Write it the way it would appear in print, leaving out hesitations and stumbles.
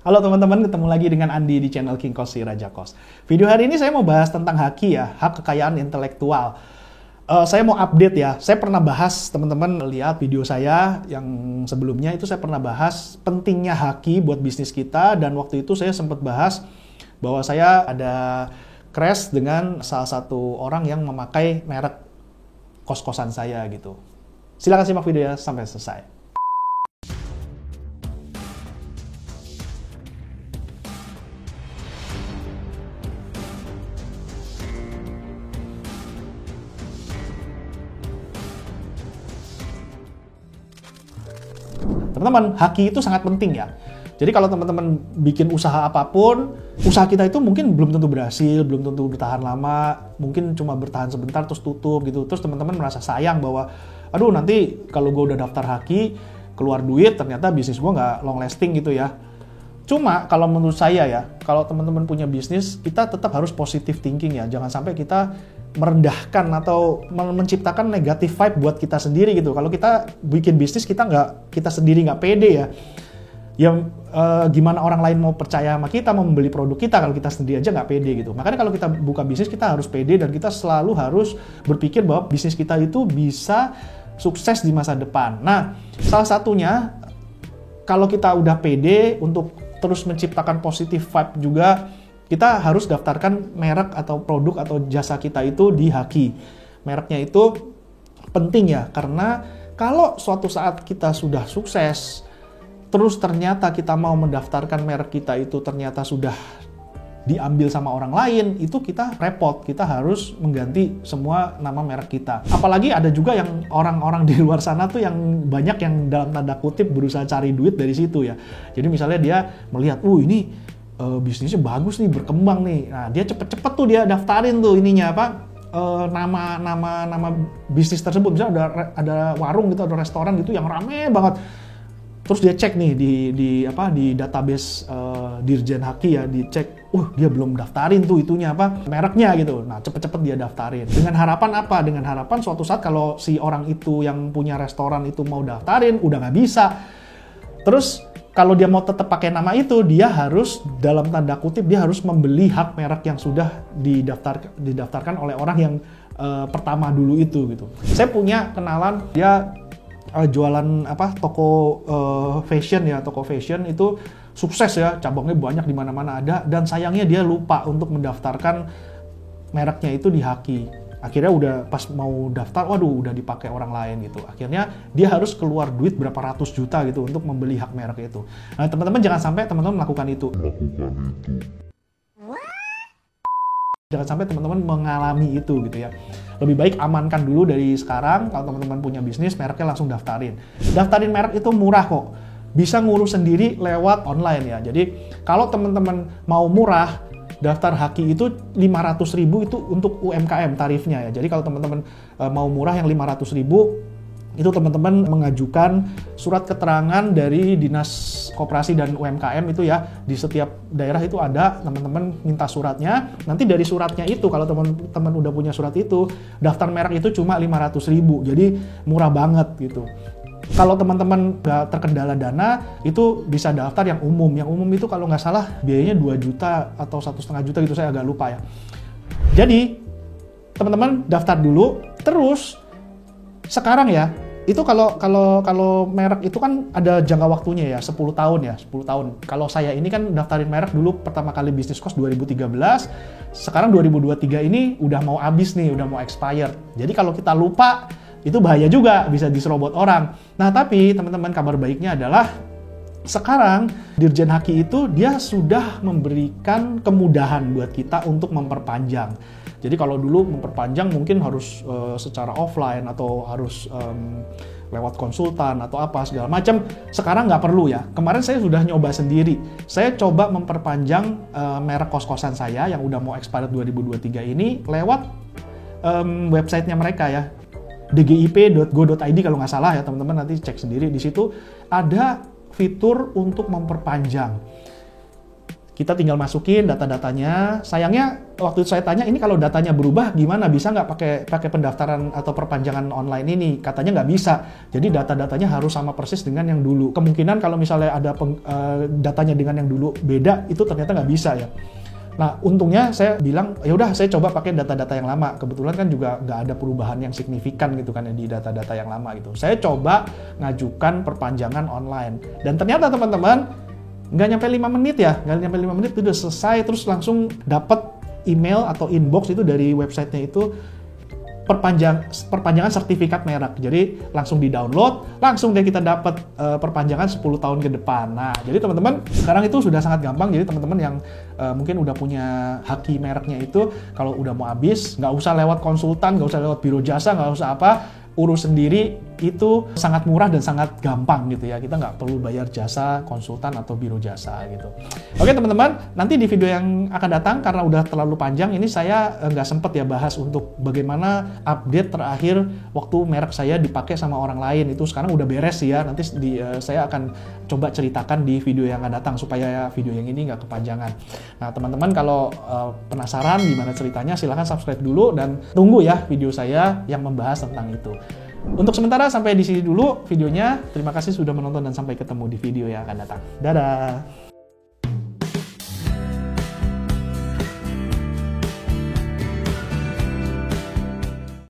Halo teman-teman, ketemu lagi dengan Andi di channel King Kos si Raja Kos. Video hari ini saya mau bahas tentang haki ya, hak kekayaan intelektual. Saya mau update ya, saya pernah bahas, teman-teman lihat video saya yang sebelumnya itu saya pernah bahas pentingnya haki buat bisnis kita, dan waktu itu saya sempat bahas bahwa saya ada crash dengan salah satu orang yang memakai merek kos-kosan saya gitu. Silahkan simak videonya sampai selesai. Teman-teman, haki itu sangat penting ya. Jadi kalau teman-teman bikin usaha apapun, usaha kita itu mungkin belum tentu berhasil, belum tentu bertahan lama, mungkin cuma bertahan sebentar terus tutup gitu. Terus teman-teman merasa sayang bahwa, aduh nanti kalau gue udah daftar haki, keluar duit, ternyata bisnis gue nggak long lasting gitu ya. Cuma kalau menurut saya ya, kalau teman-teman punya bisnis, kita tetap harus positive thinking ya. Jangan sampai kita merendahkan atau menciptakan negatif vibe buat kita sendiri gitu. Kalau kita bikin bisnis, kita sendiri nggak pede ya. Yang gimana orang lain mau percaya sama kita, mau membeli produk kita kalau kita sendiri aja nggak pede gitu. Makanya kalau kita buka bisnis, kita harus pede dan kita selalu harus berpikir bahwa bisnis kita itu bisa sukses di masa depan. Nah, salah satunya kalau kita udah pede untuk terus menciptakan positive vibe juga, kita harus daftarkan merek atau produk atau jasa kita itu di haki. Mereknya itu penting ya, karena kalau suatu saat kita sudah sukses, terus ternyata kita mau mendaftarkan merek kita itu ternyata sudah diambil sama orang lain, itu kita repot, kita harus mengganti semua nama merek kita. Apalagi ada juga yang orang-orang di luar sana tuh yang banyak yang dalam tanda kutip berusaha cari duit dari situ ya. Jadi misalnya dia melihat, ini bisnisnya bagus nih, berkembang nih. Nah, dia cepet-cepet tuh dia daftarin tuh ininya nama bisnis tersebut. Misalnya ada warung gitu, ada restoran gitu yang rame banget. Terus dia cek nih di database Dirjen Haki ya, dicek, dia belum daftarin tuh itunya mereknya gitu. Nah, cepet-cepet dia daftarin. Dengan harapan apa? Dengan harapan suatu saat kalau si orang itu yang punya restoran itu mau daftarin, udah nggak bisa. Terus kalau dia mau tetap pakai nama itu, dia harus dalam tanda kutip dia harus membeli hak merek yang sudah didaftarkan oleh orang yang pertama dulu itu gitu. Saya punya kenalan, dia jualan toko fashion ya, toko fashion itu sukses ya, cabangnya banyak di mana-mana ada, dan sayangnya dia lupa untuk mendaftarkan mereknya itu di haki. Akhirnya udah pas mau daftar, udah dipakai orang lain gitu. Akhirnya dia harus keluar duit berapa ratus juta gitu untuk membeli hak merek itu. Nah, teman-teman jangan sampai teman-teman melakukan itu. Jangan sampai teman-teman mengalami itu gitu ya. Lebih baik amankan dulu dari sekarang. Kalau teman-teman punya bisnis, mereknya langsung daftarin. Daftarin merek itu murah kok. Bisa ngurus sendiri lewat online ya. Jadi kalau teman-teman mau murah, daftar haki itu 500.000 itu untuk UMKM tarifnya ya. Jadi kalau teman-teman mau murah yang 500.000, itu teman-teman mengajukan surat keterangan dari Dinas Koperasi dan UMKM itu ya. Di setiap daerah itu ada, teman-teman minta suratnya. Nanti dari suratnya itu, kalau teman-teman udah punya surat itu, daftar merek itu cuma 500.000. Jadi murah banget gitu. Kalau teman-teman nggak terkendala dana, itu bisa daftar yang umum. Yang umum itu kalau nggak salah biayanya 2 juta atau 1,5 juta gitu, saya agak lupa ya. Jadi teman-teman daftar dulu, terus sekarang ya, itu kalau merek itu kan ada jangka waktunya ya, 10 tahun ya, 10 tahun. Kalau saya ini kan daftarin merek dulu pertama kali bisnis kos 2013, sekarang 2023 ini udah mau habis nih, udah mau expired. Jadi kalau kita lupa, itu bahaya juga, bisa diserobot orang. Nah, tapi teman-teman, kabar baiknya adalah sekarang Dirjen Haki itu dia sudah memberikan kemudahan buat kita untuk memperpanjang. Jadi kalau dulu memperpanjang mungkin harus secara offline atau harus lewat konsultan atau apa segala macam. Sekarang nggak perlu ya. Kemarin saya sudah nyoba sendiri. Saya coba memperpanjang merek kos-kosan saya yang udah mau expired 2023 ini lewat websitenya mereka ya. dgip.go.id kalau nggak salah ya, teman-teman nanti cek sendiri. Di situ ada fitur untuk memperpanjang. Kita tinggal masukin data-datanya. Sayangnya waktu itu saya tanya, ini kalau datanya berubah gimana? Bisa nggak pakai pendaftaran atau perpanjangan online ini? Katanya nggak bisa. Jadi data-datanya harus sama persis dengan yang dulu. Kemungkinan kalau misalnya ada datanya dengan yang dulu beda, itu ternyata nggak bisa ya. Nah, untungnya saya bilang, ya udah saya coba pakai data-data yang lama. Kebetulan kan juga nggak ada perubahan yang signifikan gitu kan di data-data yang lama gitu. Saya coba ngajukan perpanjangan online. Dan ternyata teman-teman, nggak nyampe 5 menit ya, nggak nyampe 5 menit itu udah selesai, terus langsung dapat email atau inbox itu dari websitenya itu perpanjangan sertifikat merek. Jadi langsung di-download, langsung deh kita dapat perpanjangan 10 tahun ke depan. Nah, jadi teman-teman, sekarang itu sudah sangat gampang. Jadi teman-teman yang mungkin udah punya haki mereknya itu, kalau udah mau habis, nggak usah lewat konsultan, nggak usah lewat biro jasa, nggak usah apa, urus sendiri. Itu sangat murah dan sangat gampang gitu ya. Kita nggak perlu bayar jasa konsultan atau biro jasa gitu. Oke teman-teman, nanti di video yang akan datang, karena udah terlalu panjang, ini saya nggak sempet ya bahas untuk bagaimana update terakhir waktu merek saya dipakai sama orang lain. Itu sekarang udah beres sih ya. Nanti saya akan coba ceritakan di video yang akan datang supaya video yang ini nggak kepanjangan. Nah teman-teman, kalau penasaran gimana ceritanya, silahkan subscribe dulu dan tunggu ya video saya yang membahas tentang itu. Untuk sementara sampai di sini dulu videonya. Terima kasih sudah menonton dan sampai ketemu di video yang akan datang. Dadah!